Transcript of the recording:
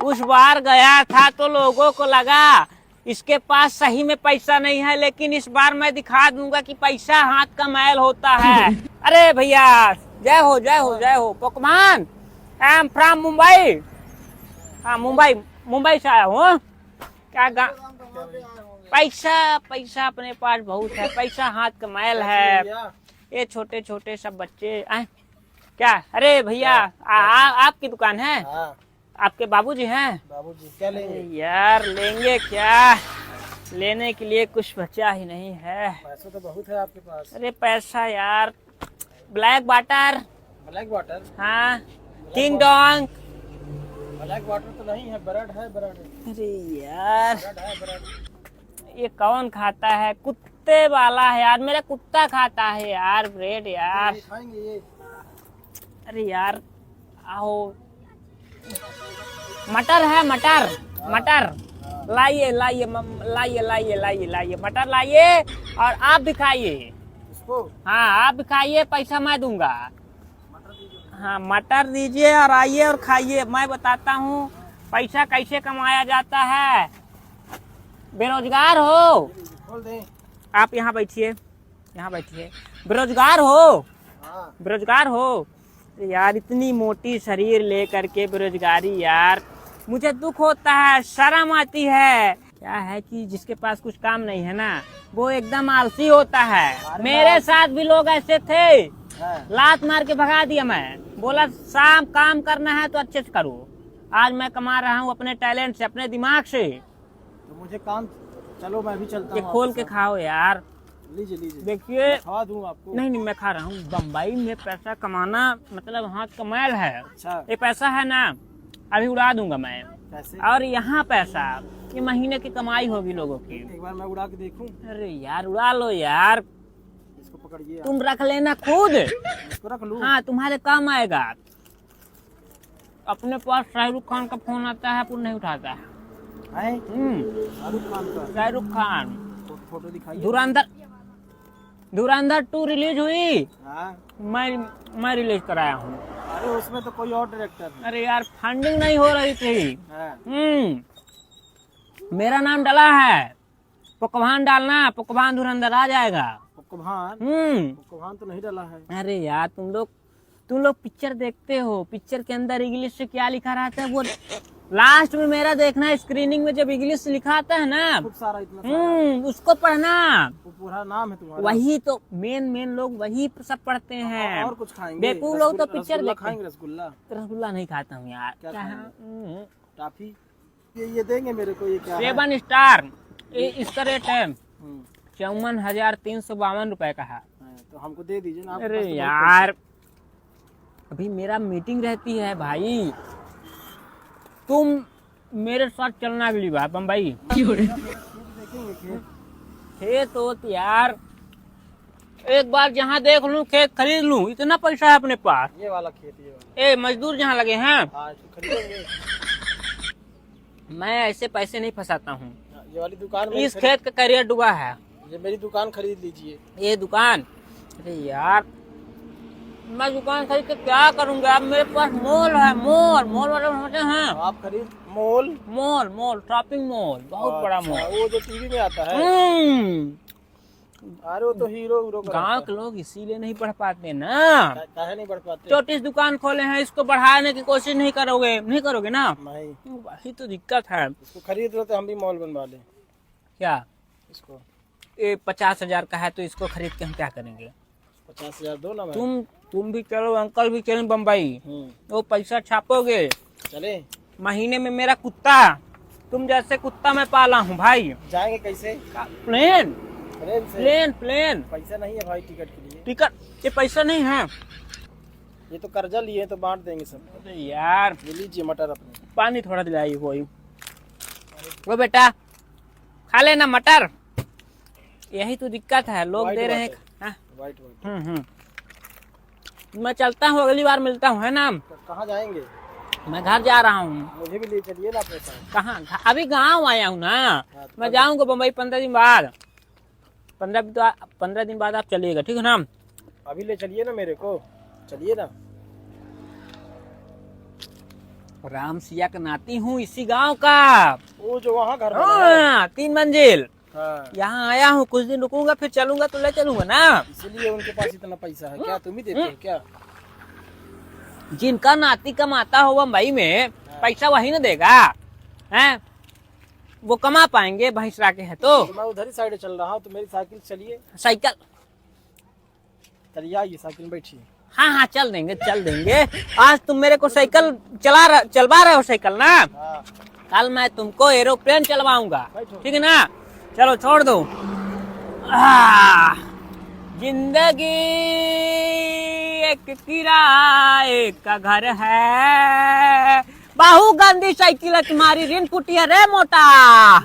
उस बार गया था तो लोगों को लगा इसके पास सही में पैसा नहीं है, लेकिन इस बार मैं दिखा दूंगा कि पैसा हाथ का मैल होता है। अरे भैया जय हो जय हो जय हो। पोकमान, आई एम फ्रॉम मुंबई। हाँ मुंबई, मुंबई से आया हूँ। क्या पैसा पैसा अपने पास बहुत है, पैसा हाथ का मैल है। ये छोटे छोटे सब बच्चे क्या? अरे भैया आपकी दुकान है? आपके बाबूजी हैं? बाबूजी क्या लेंगे? यार लेंगे क्या, लेने के लिए कुछ बचा ही नहीं है। पैसा तो बहुत है आपके पास। अरे पैसा यार, ब्लैक वाटर। Black water? हाँ किंग डोंग। ब्लैक वाटर तो नहीं है, ब्रेड है, ब्रेड। अरे यार ब्रेड है, ब्रेड। ये कौन खाता है? कुत्ते वाला है यार, मेरा कुत्ता खाता है यार ब्रेड यार। खाएंगे ये? अरे यार आओ, मटर है, मटर मटर लाइए लाइए लाइए लाइए लाइए लाइए, मटर लाइए और आप भी खाइए। इसको? हाँ आप भी खाइए, पैसा मैं दूंगा। हाँ मटर दीजिए और आइए और खाइए। मैं बताता हूँ पैसा कैसे कमाया जाता है। बेरोजगार हो? खोल दें? आप यहाँ बैठिए, यहाँ बैठिए। बेरोजगार हो? हाँ। बेरोजगार हो यार, इतनी मोटी शरीर लेकर के बेरोजगारी यार, मुझे दुख होता है, शर्म आती है। क्या है कि जिसके पास कुछ काम नहीं है ना, वो एकदम आलसी होता है। मेरे साथ भी लोग ऐसे थे, लात मार के भगा दिया। मैं बोला शाम काम करना है तो अच्छे से करो। आज मैं कमा रहा हूँ अपने टैलेंट से, अपने दिमाग से। तो मुझे काम, चलो मैं भी चलता हूँ। ये खोल के खाओ यार। लीजिए लीजिए, देखिए खा दूँ आपको? नहीं नहीं मैं खा रहा हूँ। बम्बई में पैसा कमाना मतलब हाथ का मैल है। अच्छा। ये पैसा है ना, अभी उड़ा दूंगा मैं। कैसे? और यहाँ पैसा ये महीने की कमाई होगी लोगों की। एक बार मैं उड़ा के देखूं? अरे यार उड़ा लो यार, इसको पकड़िए। तुम रख लेना खुद। इसको रख लूं? हाँ तुम्हारे काम आएगा। अपने पास शाहरुख खान का फोन आता है, पुन नहीं उठाता है। शाहरुख खान का? शाहरुख खान। फोटो दिखाइए। धुरंधर 2 रिलीज हुई। हाँ। मैं रिलीज कराया हूँ। अरे उसमें तो कोई और डायरेक्टर है। अरे यार फंडिंग नहीं हो रही थी। हाँ। मेरा नाम डाला है, पोकभान डालना, पोकभान धुरंधर आ जाएगा। पोकभान? पोकभान तो नहीं डाला है। अरे यार तुम लोग पिक्चर देखते हो, पिक्चर के अंदर इंग्लिश से क्या लिखा रहता है वो लास्ट में मेरा देखना, स्क्रीनिंग में जब इंग्लिश लिखा आता है ना, खूब सारा, इतना सारा। उसको पढ़ना। वो पूरा नाम है तुम्हारा? वही तो मेन लोग वही सब पढ़ते हैं। और कुछ खाएंगे? बेवकूफ लोग तो पिक्चर देखते खाएंगे। रसगुल्ला? रसगुल्ला नहीं खाता हूँ यार। क्या खाएंगे? टॉफी? ये देंगे मेरे को? ये क्या है? 7 स्टार। इसका रेट है 54,352 रुपए का है। तो हमको दे दीजिए ना। अरे यार अभी मेरा मीटिंग रहती है भाई, तुम मेरे साथ चलना अगली बार बम्बई। खेत हो यार, एक बार जहाँ देख लूं खेत खरीद लूं, इतना पैसा है अपने पास। ये वाला खेत, ये वाला। मजदूर जहाँ लगे हैं, खरीदेंगे। मैं ऐसे पैसे नहीं फंसाता हूँ। ये वाली दुकान, इस खेत का करियर डूबा है। ये मेरी दुकान खरीद लीजिए। ये दुकान? अरे यार मैं दुकान खरीद के क्या करूंगा? अब मेरे पास मॉल है, मॉल वाले समझते हैं आप खरीद। मॉल शॉपिंग मॉल, बहुत बड़ा मॉल। वो जो टीवी में आता है? अरे वो तो हीरो गांव के लोग इसीलिए नहीं पढ़ पाते ना। काहे नहीं पढ़ पाते? छोटी दुकान खोले हैं, इसको बढ़ाने की कोशिश नहीं करोगे ना? नहीं। वही तो दिक्कत है। इसको खरीद लो तो हम भी मॉल बनवा लें। क्या? इसको? ये 50,000 का है तो इसको खरीद के हम क्या करेंगे? 50,000 दो ना। तुम भी चलो, अंकल भी चलें बम्बई। वो पैसा छापोगे। चले? महीने में मेरा कुत्ता, तुम जैसे कुत्ता मैं पाला हूँ भाई। जाएंगे कैसे? प्लेन। पैसा नहीं है भाई टिकट के लिए। टिकट? ये पैसा नहीं है, ये तो कर्जा लिए तो बांट देंगे सब। अरे यार ले लीजिए मटर अपने। पानी थोड़ा दिलाइए। वो बेटा खा लेना मटर। यही तो दिक्कत है, लोग दे रहे हैं। वाइट। मैं चलता हूँ, अगली बार मिलता हूँ, है ना? कहाँ जाएंगे? मैं घर जा रहा हूँ। मुझे भी ले चलिए ना अपने साथ। कहाँ? अभी गाँव आया हूँ ना। मैं जाऊँगा बम्बई 15 दिन बाद। 15 दिन बाद आप चलिएगा, ठीक है ना? अभी ले चलिए ना मेरे को, चलिए ना। राम सिया का नाती हूँ इसी गांव का। वो जो वहाँ घर बना है। हाँ 3 मंजिल। हाँ, यहाँ आया हूँ, कुछ दिन रुकूंगा फिर चलूंगा तो ले चलूंगा ना। इसलिए उनके पास इतना पैसा है क्या? तुम ही देते हो क्या? जिनका नाती कमाता हो मुंबई में पैसा वही ना देगा, हैं? वो कमा पाएंगे भैंसरा के है तो। तो मैं उधर ही साइड चल रहा हूँ, तो मेरी साइकिल चलिए। साइकिल, चलिए आइए, साइकिल में बैठिए। हाँ हाँ चल देंगे चल देंगे। आज तुम मेरे को साइकिल चलवा रहे हो साइकिल ना, हाँ, कल मैं तुमको एरोप्लेन चलवाऊंगा, बैठो। ठीक है ना? चलो छोड़ दो। जिंदगी एक किराए का घर है, बाहु गंदी साइकिल है तुम्हारी, ऋण कुटिया रे मोटा।